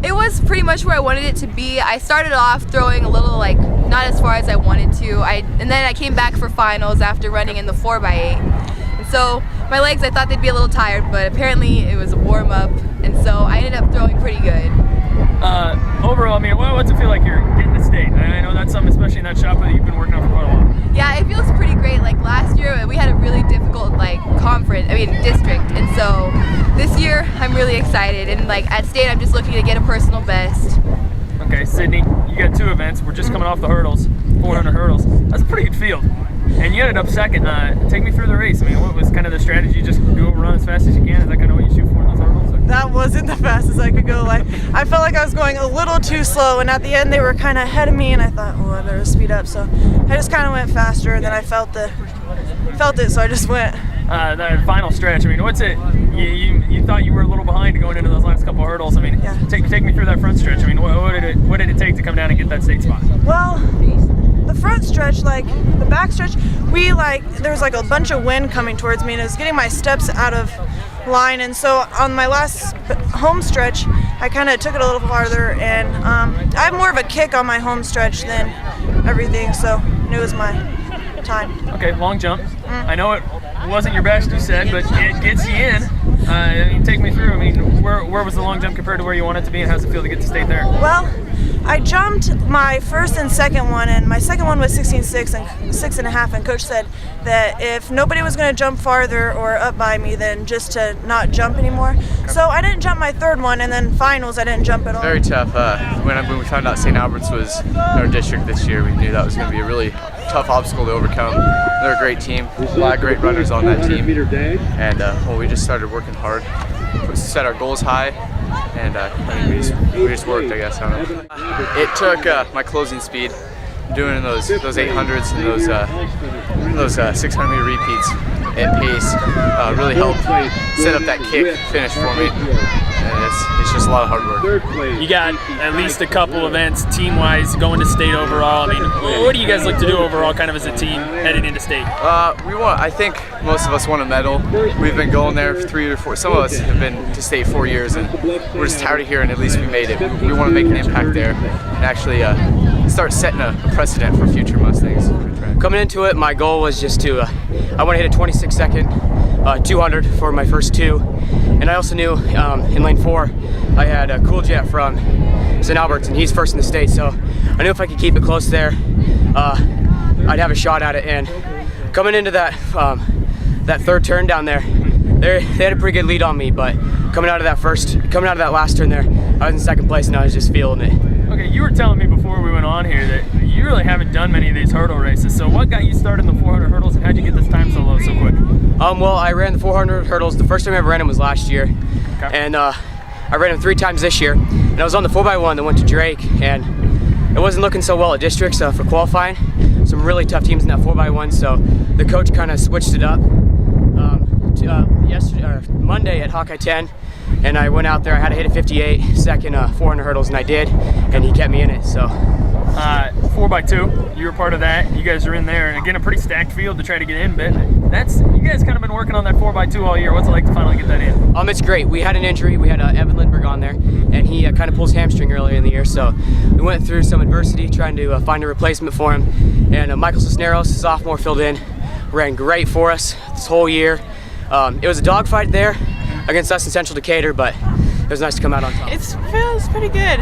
It was pretty much where I wanted it to be. I started off throwing a little, like, not as far as I wanted to. And then I came back for finals after running in the 4x8. And so my legs, I thought they'd be a little tired, but apparently it was a warm-up. And so I ended up throwing pretty good. Overall, I mean, what's it feel like you're getting to state? I know that's something, especially in that shot put that you've been working on for quite a while. Yeah, it feels pretty great. Like last year, we had a really difficult district, and so this year I'm really excited. And like at state, I'm just looking to get a personal best. Okay, Sydney, you got 2 events. We're just coming off the hurdles, 400 hurdles. That's a pretty good field, and you ended up second. Take me through the race. I mean, what was kind of the strategy? Just go run as fast as you can. Is that kind of what you shoot for in those hurdles? Or? That wasn't the fastest I could go. Like I felt like I was going a little too slow, and at the end they were kind of ahead of me, and I thought, oh, I better speed up. So I just kind of went faster, and then I felt it, so I just went. The final stretch. I mean, what's it? You thought you were a little behind going into those last couple of hurdles. I mean, yeah. Take me through that front stretch. I mean, what did it take to come down and get that state spot? Well, the front stretch, like the back stretch, there was like a bunch of wind coming towards me, and it was getting my steps out of line. And so on my last home stretch, I kind of took it a little farther, and I have more of a kick on my home stretch than everything, so it was my time. Okay, long jump. I know it wasn't your best, you said, but it gets you in. I mean, take me through. I mean, where was the long jump compared to where you want it to be, and how's it feel to get to state there? Well, I jumped my first and second one, and my second one was 16.6 and 6.5, and coach said that if nobody was going to jump farther or up by me, then just to not jump anymore. So I didn't jump my third one, and then finals I didn't jump at all. Very tough. When we found out St. Albert's was our district this year, we knew that was going to be a really tough obstacle to overcome. They're a great team, a lot of great runners on that team, and well, we just started working hard, set our goals high, and I mean, we just worked, I guess. I don't know. It took my closing speed, doing those 800s and those 600-meter repeats at pace, really helped set up that kick finish for me. And it's just a lot of hard work. You got at least a couple events team-wise going to state overall. I mean, what do you guys look to do overall, kind of as a team heading into state? I think most of us want a medal. We've been going there for 3 or 4. Some of us have been to state 4 years, and we're just tired of hearing at least we made it. We want to make an impact there and actually start setting a precedent for future Mustangs. Coming into it, my goal was just to, I want to hit a 26-second 200 for my first 2. And I also knew in lane 4, I had a Cool Jet from St. Albert's, and he's first in the state. So I knew if I could keep it close there, I'd have a shot at it. And coming into that that third turn down there, they had a pretty good lead on me. But coming out of that last turn there, I was in second place, and I was just feeling it. Okay, you were telling me before we went on here that you really haven't done many of these hurdle races. So what got you started in the 400 hurdles, and how'd you get this time so low so quick? Well, I ran the 400 hurdles. The first time I ever ran them was last year, okay. And I ran them 3 times this year. And I was on the 4x1 that went to Drake, and it wasn't looking so well at districts for qualifying. Some really tough teams in that 4x1, so the coach kind of switched it up Monday at Hawkeye 10. And I went out there, I had to hit a 58-second 400 hurdles, and I did, and he kept me in it, so. 4x2, you were part of that. You guys are in there, and again, a pretty stacked field to try to get in, but you guys kind of been working on that 4x2 all year. What's it like to finally get that in? It's great. We had an injury. We had Evan Lindbergh on there, and he kind of pulled his hamstring earlier in the year, so we went through some adversity trying to find a replacement for him, and Michael Cisneros, sophomore, filled in, ran great for us this whole year. It was a dogfight there against us in Central Decatur, but it was nice to come out on top. It feels pretty good.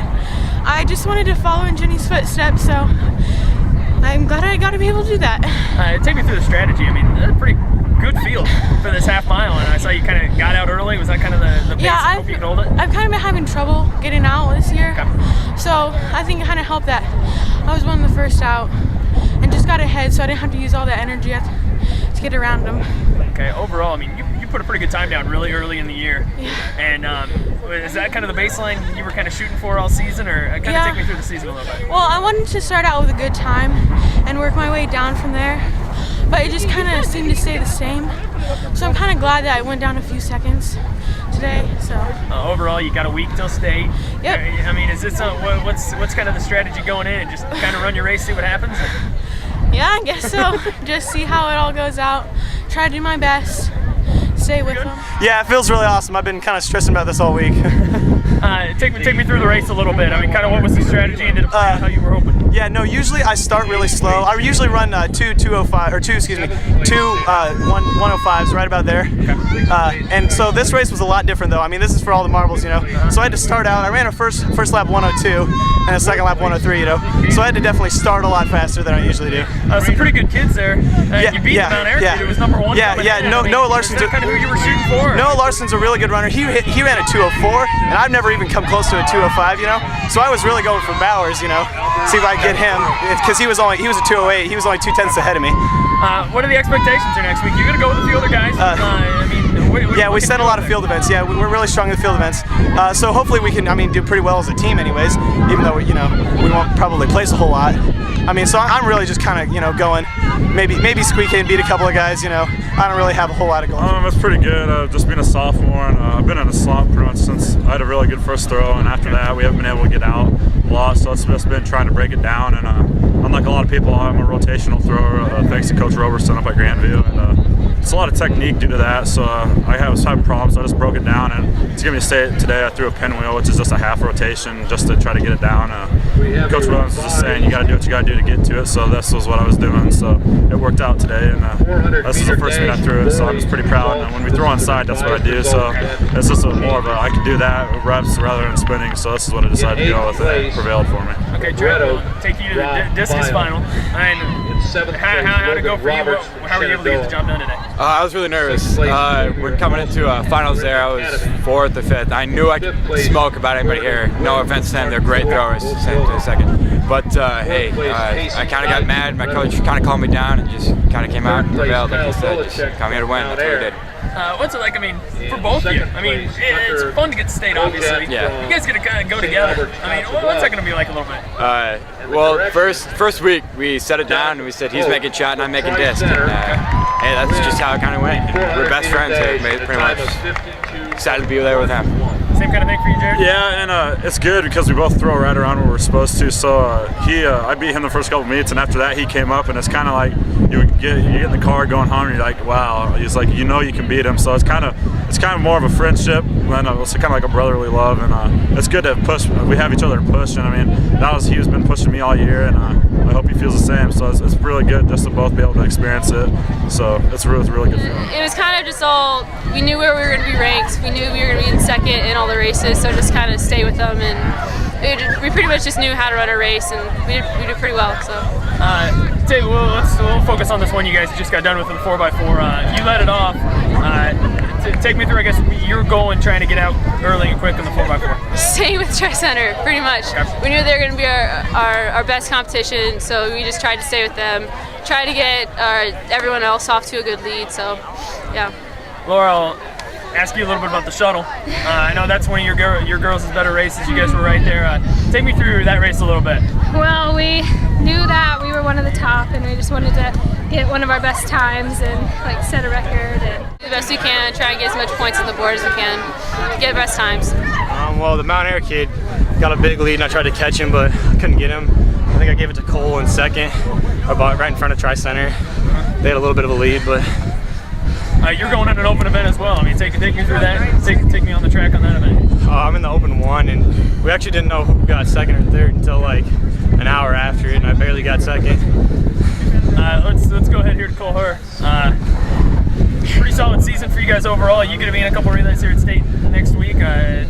I just wanted to follow in Jenny's footsteps, so I'm glad I got to be able to do that. Take me through the strategy. I mean, that's a pretty good field for this half mile, and I saw you kind of got out early. Was that kind of the basic hope you could hold it? I've kind of been having trouble getting out this year, okay. So I think it kind of helped that I was one of the first out and just got ahead, so I didn't have to use all that energy to get around them. Okay, overall, I mean, you put a pretty good time down really early in the year. Yeah. And is that kind of the baseline you were kind of shooting for all season, or kind of take me through the season a little bit? Well, I wanted to start out with a good time and work my way down from there, but it just kind of seemed to stay the same. So I'm kind of glad that I went down a few seconds today. So overall, you got a week till state. Yep. I mean, is this what's kind of the strategy going in? Just kind of run your race, see what happens? Yeah, I guess so. Just see how it all goes out. Try to do my best. Stay with them. Yeah, it feels really awesome. I've been kind of stressing about this all week. Take me through the race a little bit. I mean, kind of what was the strategy and did it play out how you were hoping? Yeah, no, usually I start really slow. I usually run 105s, right about there. Okay. And so this race was a lot different though. I mean, this is for all the marbles, you know. So I had to start out, I ran a first lap 102 and a second lap 103, you know. So I had to definitely start a lot faster than I usually do. Some pretty good kids there. You beat the Mount Air kid who was #1. Noah Larson's kind of who you were shooting for. Noah Larson's a really good runner. He ran a 204, and I've never even come close to a 205, you know. So I was really going for Bowers, you know, see if I could get him, because he was a 208. He was only 2/10 ahead of me. What are the expectations for next week? You're gonna go with the fielder guys. We set a lot of field events. Yeah, we're really strong in the field events. So hopefully we can, do pretty well as a team, anyways. Even though we won't probably place a whole lot. So I'm really just kind of going, maybe squeak in, beat a couple of guys. I don't really have a whole lot of goals. It's pretty good. Just being a sophomore, and I've been in a slump pretty much since I had a really good first throw, and after that we haven't been able to get out a lot. So it's just been trying to break it down. And unlike a lot of people, I'm a rotational thrower thanks to Coach Roberson up at Greenfield. And it's a lot of technique due to that. So I was having problems. So I just broke it down, and to give me a state today, I threw a pinwheel, which is just a half rotation, just to try to get it down. Coach Roberson was just saying you got to do what you got to do to get to it. So this was what I was doing. So it worked out today, and this is the first meet I threw it. So I'm just pretty proud. And when we throw on side, that's what I do. So it's just more of I can do that with reps rather than spinning. So this is what I decided to go with, and it prevailed for me. Okay, Trevor, we'll take you to the discus final. How to go for you? How were you able to get the job done today? I was really nervous. We're coming into finals there. I was 4th or 5th. I knew I could smoke about anybody here. No offense to them, they're great throwers. Same to the second. But hey, I kind of got mad. My coach kind of calmed me down and just kind of came out and prevailed. Like he said, just come here to win. That's what we did. What's it like, for both of you? It's fun to get to state, obviously. Yeah. You guys get to kind of go together. What's that going to be like a little bit? Well, first week we set it down and we said he's making shot and I'm making disc. And hey, that's just how it kind of went. We're best friends here, pretty much. Excited to be there with him. Same kind of thing for you, Jared? Yeah, and it's good because we both throw right around where we're supposed to. So I beat him the first couple meets, and after that he came up, and it's kind of like you get in the car going home, and you're like, wow. He's like, you can beat him. So it's kind of more of a friendship, and it's kind of like a brotherly love, and it's good to push. We have each other to push, and he's been pushing me all year, and I hope he feels the same. So it's really good just to both be able to experience it. So it's really good feeling. It was kind of just we knew where we were going to be ranked. We knew we were going to be in second in all the races, so just kind of stay with them, and we pretty much just knew how to run a race, and we did pretty well. So. We'll focus on this one you guys just got done with the 4x4. You let it off. Take me through, I guess, your goal in trying to get out early and quick in the 4x4. Staying with Tri-Center, pretty much. Okay. We knew they were going to be our best competition, so we just tried to stay with them, try to get everyone else off to a good lead. So, yeah. Laura, I'll ask you a little bit about the shuttle. I know that's one of your girls' better races. You guys were right there. Take me through that race a little bit. Well, we knew that we were one of the top, and we just wanted to get one of our best times and set a record and do the best we can. Try and get as much points on the board as we can. Get best times. Well, the Mount Air kid got a big lead, and I tried to catch him, but I couldn't get him. I think I gave it to Cole in second, about right in front of Tri-Center. They had a little bit of a lead, but. You're going in an open event as well. Take me through that. Take me on the track on that event. I'm in the open one, and we actually didn't know who got second or third until an hour after it, and I barely got second. Let's go ahead here to Cole Herr. Pretty solid season for you guys overall. You're going to be in a couple relays here at state next week.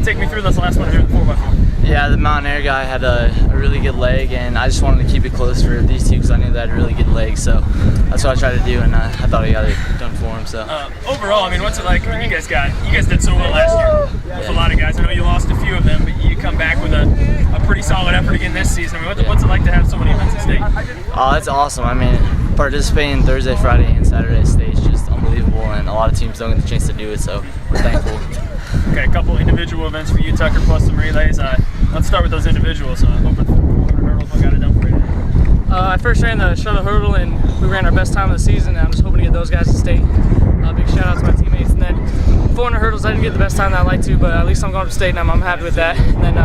Take me through this last one here in the 4x4. Yeah, the Mount Air guy had a really good leg, and I just wanted to keep it close for these two because I knew they had a really good leg. So that's what I tried to do, and I thought I got it done for him. So overall, what's it like? You guys did so well last year with a lot of guys. I know you lost a few of them, but you come back with a pretty solid effort again this season. What's it like to have so many events at state? Oh, that's awesome. Participating Thursday, Friday, and Saturday at state is just unbelievable, and a lot of teams don't get the chance to do it. So we're thankful. Okay, a couple individual events for you, Tucker, plus some relays. Let's start with those individuals. Open hurdles, what got it done for you? I first ran the shuttle hurdle, and we ran our best time of the season. And I'm just hoping to get those guys to state. Big shout out to my teammates. And then 400 hurdles, I didn't get the best time that I'd like to, but at least I'm going to state, and I'm happy with that. And then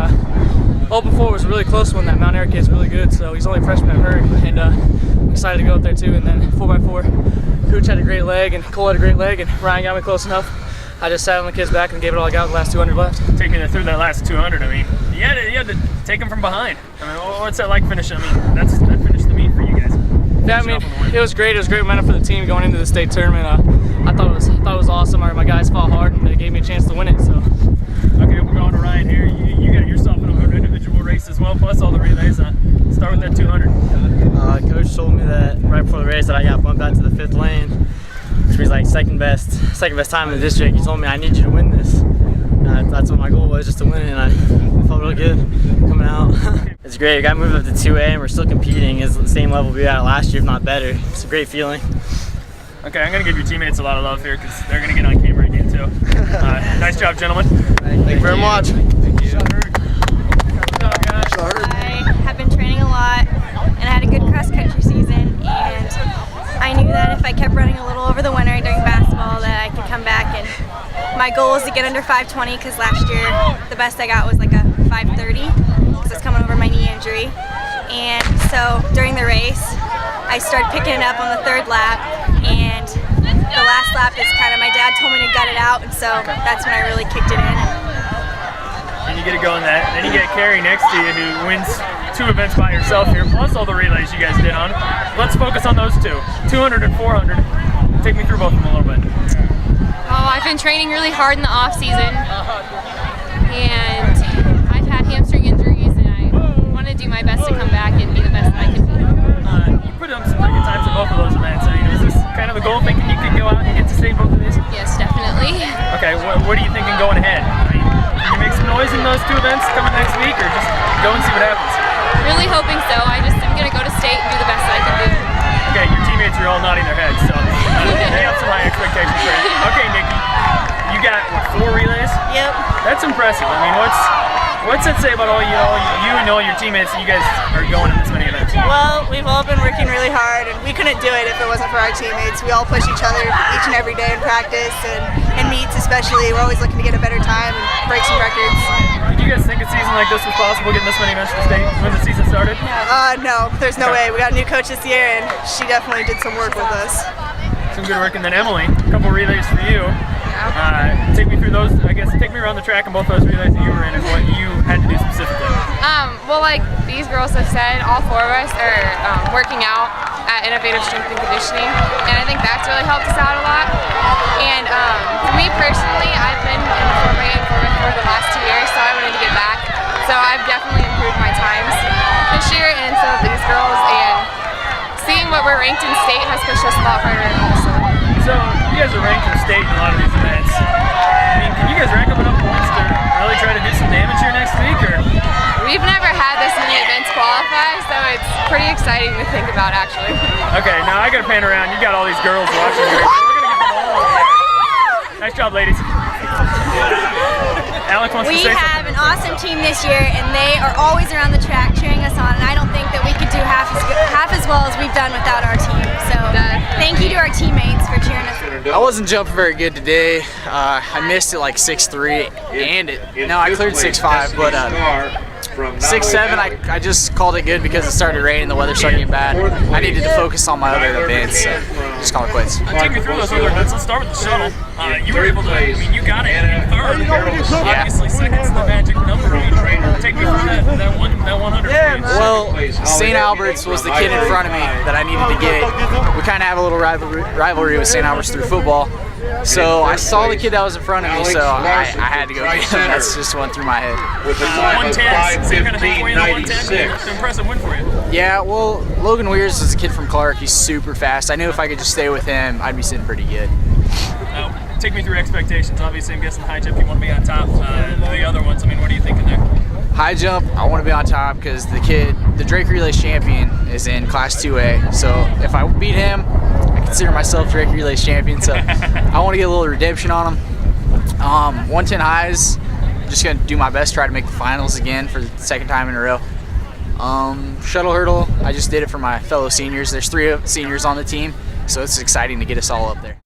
open 4 was a really close one. That Mount Air kid's really good, so he's only a freshman, I've heard, and I'm excited to go up there too. And then 4x4, Cooch had a great leg, and Cole had a great leg, and Ryan got me close enough. I just sat on the kid's back and gave it all I got the last 200 left. Taking it through that last 200, I mean, you had to take them from behind. I mean, what's that like finishing? I mean, that finished the meet for you guys. Yeah, I mean, it was great. It was great momentum for the team going into the state tournament. I thought it was awesome. My guys fought hard and they gave me a chance to win it. So. Okay, we're going to Ryan here. You got yourself in an individual race as well, plus all the relays. Start with that 200. Coach told me that right before the race that I got bumped out to the 5th lane, which was like second best time in the district. He told me I need you to win this. That's what my goal was, just to win it, and I felt really good coming out. It's great. We got moved up to 2A and we're still competing. It's the same level we were at last year, if not better. It's a great feeling. Okay, I'm going to give your teammates a lot of love here because they're going to get on camera again too. Nice job, gentlemen. Thank you very much. Thank you. I have been training a lot and I had a good cross-country season, and I knew that if I kept running a little over the winter during basketball that I could come back, and my goal was to get under 520 because last year the best I got was like a 530 because I was coming over my knee injury. And so during the race I started picking it up on the 3rd lap, and the last lap is kind of, my dad told me to gut it out, and so that's when I really kicked it in. And you get to go in that. Then you get Carrie next to you who wins 2 events by herself here, plus all the relays you guys did on. Let's focus on those 2, 200 and 400. Take me through both of them a little bit. Oh, I've been training really hard in the off season, and I've had hamstring injuries, and I want to do my best to come back and be the best that I can be. You put up some pretty good times at both of those events. I mean, was this kind of the goal, thinking you could go out and get to state both of these? Yes, definitely. Okay, what are you thinking going ahead? I mean, can you make some noise in those 2 events coming next week, or just go and see what happens? Really hoping so. I'm going to go to state and do the best that I can do. Okay, your teammates are all nodding their heads, so they have some high expectations for you. Okay, Nikki, you got, what, 4 relays? Yep. That's impressive. I mean, what's that say about all you and all your teammates that you guys are going in this many events? Well, we've all been working really hard, and we couldn't do it if it wasn't for our teammates. We all push each other each and every day in practice and meets especially. We're always looking to get a better time and break some records. Did you guys think a season like this was possible, getting this many events to state when the season started? No, there's no way. We got a new coach this year, and she definitely did some work with us. Some good work. And then Emily, a couple relays for you. Take me through those, I guess, take me around the track and both those relays that you were in and what you had to do specifically. Well, like these girls have said, all 4 of us are working out at Innovative Strength and Conditioning, and I think that's really helped us out a lot. And for me personally, I've been in the 4x8 and 4x4 for the last 2 years, so I wanted to get back. So I've definitely improved my times this year, and so have these girls, and seeing what we're ranked in state has pushed us a lot harder also. So you guys are ranked in state in a lot of these events. I mean, can you guys rack up enough points to really try to do some damage here next week, or? We've never had this many events qualify, so it's pretty exciting to think about, actually. Okay, now I gotta pan around. You got all these girls watching you. We're gonna get them all over there. Nice job, ladies. Alex wants to say something. We have an awesome team this year, and they are always around the track cheering us on, and I don't think that we could do half as well as we've done without our team. So thank you to our teammates for cheering us on. I wasn't jumping very good today. I missed it like 6'3", and I cleared 6'5", but 6'7", I just called it good because it started raining, the weather started getting bad. I needed to focus on my other events, so just call it quits. Take me through those other events. Let's start with the shuttle. You were able to, I mean, you got it in 3rd. Obviously, second's the magic number. Take me through that 100. Well, St. Albert's was the kid in front of me that I needed to get. We kind of have a little rivalry with St. Albert's through football. So I saw the kid that was in front of me, so I had to go get him. That's just went through my head. 110, same kind of thing for you in the 110. It's an impressive win for you. Yeah, well, Logan Weirs is a kid from Clark. He's super fast. I knew if I could just stay with him, I'd be sitting pretty good. Take me through expectations. Obviously, I'm guessing high jump, you want to be on top. The other ones, I mean, what are you thinking there? High jump, I want to be on top because the Drake Relay champion is in Class 2A. So if I beat him, I consider myself Drake Relay champion. So I want to get a little redemption on him. 110 highs, I'm just going to do my best, try to make the finals again for the 2nd time in a row. Shuttle hurdle, I just did it for my fellow seniors. There's 3 seniors on the team, so it's exciting to get us all up there.